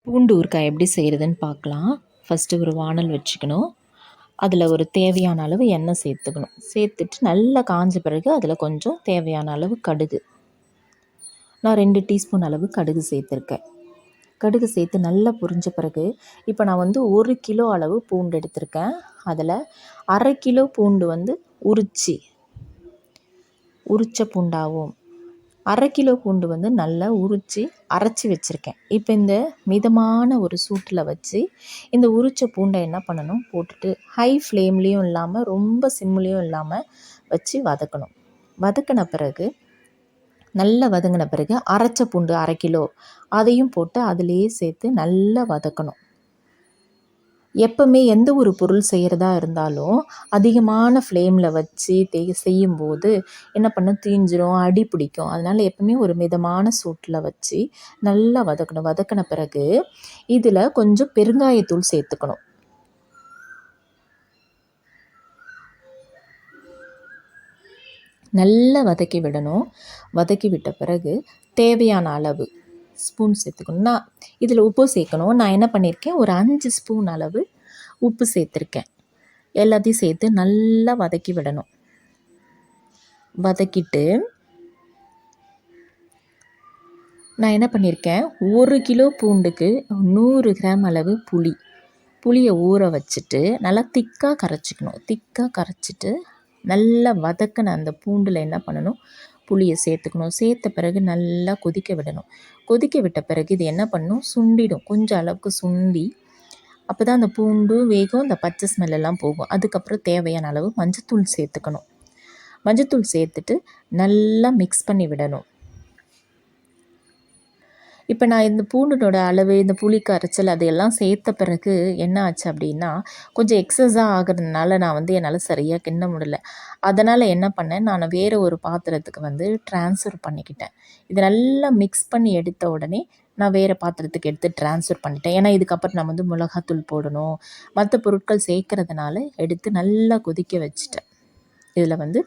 பூண்டு ஊறுகாய் எப்படி செய்கிறதுன்னு பார்க்கலாம். ஃபஸ்ட்டு ஒரு வானல் வச்சுக்கணும். அதில் ஒரு தேவையான அளவு எண்ணெய் சேர்த்துக்கணும். சேர்த்துட்டு நல்லா காஞ்ச பிறகு அதில் கொஞ்சம் தேவையான அளவு கடுகு. நான் 2 டீஸ்பூன் அளவு கடுகு சேர்த்துருக்கேன். கடுகு சேர்த்து நல்லா பொரிஞ்ச பிறகு இப்போ நான் 1 கிலோ அளவு பூண்டு எடுத்திருக்கேன். அதில் 1/2 கிலோ பூண்டு உரிச்ச பூண்டாகும். 1/2 கிலோ பூண்டு நல்லா உரித்து அரைச்சி வச்சுருக்கேன். இப்போ இந்த மிதமான ஒரு சூட்டில் வச்சு இந்த உரித்த பூண்டை என்ன பண்ணணும், போட்டுட்டு ஹை ஃப்ளேம்லேயும் இல்லாமல் ரொம்ப சிம்லேயும் இல்லாமல் வச்சு வதக்கணும். நல்லா வதங்கின பிறகு அரைச்ச பூண்டு 1/2 கிலோ அதையும் போட்டு அதிலேயே சேர்த்து நல்லா வதக்கணும். எப்பவுமே எந்த ஒரு பொருள் செய்கிறதா இருந்தாலும் அதிகமான ஃப்ளேமில் வச்சு செய்யும்போது என்ன பண்ணும், தீஞ்சிரும், அடி பிடிக்கும். அதனால் எப்பவுமே ஒரு மிதமான சூட்டில் வச்சு நல்லா வதக்கணும். வதக்கின பிறகு இதில் கொஞ்சம் பெருங்காயத்தூள் சேர்த்துக்கணும். நல்லா வதக்கி விடணும். வதக்கி விட்ட பிறகு தேவையான அளவு ஸ்பூன் சேர்த்துக்கணும். நான் இதில் உப்பு சேர்க்கணும். நான் என்ன பண்ணியிருக்கேன், ஒரு 5 ஸ்பூன் அளவு உப்பு சேர்த்துருக்கேன். எல்லாத்தையும் சேர்த்து நல்லா வதக்கி விடணும். வதக்கிட்டு நான் என்ன பண்ணியிருக்கேன், 1 கிலோ பூண்டுக்கு 100 கிராம் அளவு புளியை ஊற வச்சுட்டு நல்லா திக்காக கரைச்சிட்டு நல்லா வதக்கின அந்த பூண்டில் என்ன பண்ணணும், புளியை சேர்த்துக்கணும். சேர்த்த பிறகு நல்லா கொதிக்க விடணும். கொதிக்க விட்ட பிறகு இது என்ன பண்ணணும், சுண்டிடும். கொஞ்சம் அளவுக்கு சுண்டி அப்போ தான் அந்த பூண்டு வேகும், அந்த பச்சை ஸ்மெல்லாம் போகும். அதுக்கப்புறம் தேவையான அளவு மஞ்சத்தூள் சேர்த்துக்கணும். மஞ்சத்தூள் சேர்த்துட்டு நல்லா மிக்ஸ் பண்ணி விடணும். இப்போ நான் இந்த பூண்டோட அளவு, இந்த புளி கரைச்சல் அதையெல்லாம் சேர்த்த பிறகு என்ன ஆச்சு அப்படின்னா, கொஞ்சம் எக்ஸஸாக ஆகிறதுனால நான் என்னால் சரியாக கிண்ண முடியல. அதனால் என்ன பண்ணேன், நான் வேறு ஒரு பாத்திரத்துக்கு ட்ரான்ஸ்ஃபர் பண்ணிக்கிட்டேன். இதை நல்லா மிக்ஸ் பண்ணி எடுத்த உடனே நான் வேறு பாத்திரத்துக்கு எடுத்து ட்ரான்ஸ்ஃபர் பண்ணிட்டேன். ஏன்னா இதுக்கப்புறம் நான் மிளகாத்தூள் போடணும், மற்ற பொருட்கள் சேர்க்கறதுனால எடுத்து நல்லா கொதிக்க வச்சுட்டேன். இதில்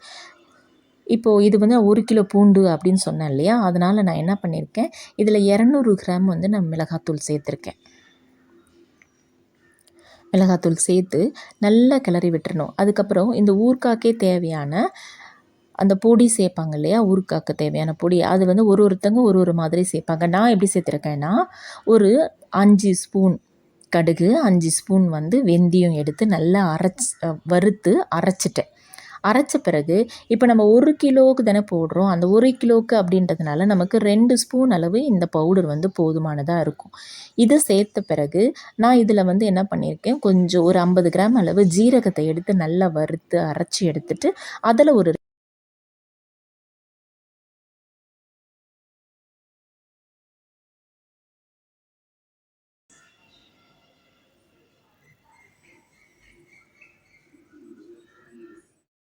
இப்போது இது 1 கிலோ பூண்டு அப்படின்னு சொன்னேன் இல்லையா, அதனால் நான் என்ன பண்ணியிருக்கேன், இதில் 200 கிராம் நான் மிளகாத்தூள் சேர்த்துருக்கேன். மிளகாத்தூள் சேர்த்து நல்லா கிளறி விட்டுறணும். அதுக்கப்புறம் இந்த ஊறுகாய்க்கே தேவையான அந்த பொடி சேர்ப்பாங்க இல்லையா, ஊறுகாய்க்கு தேவையான பொடி, அது ஒருத்தங்க ஒரு மாதிரி சேர்ப்பாங்க. நான் எப்படி சேர்த்துருக்கேன்னா, ஒரு 5 ஸ்பூன் கடுகு, 5 ஸ்பூன் வெந்தயம் எடுத்து நல்லா வறுத்து அரைச்சிட்டேன். அரைச்ச பிறகு இப்போ நம்ம 1 கிலோவுக்கு தானே போடுறோம். அந்த 1 கிலோவுக்கு அப்படின்றதுனால நமக்கு 2 ஸ்பூன் அளவு இந்த பவுடர் போதுமானதாக இருக்கும். இதை சேர்த்த பிறகு நான் இதில் என்ன பண்ணியிருக்கேன், கொஞ்சம் ஒரு 50 கிராம் அளவு ஜீரகத்தை எடுத்து நல்லா வறுத்து அரைச்சி எடுத்துட்டு அதில் ஒரு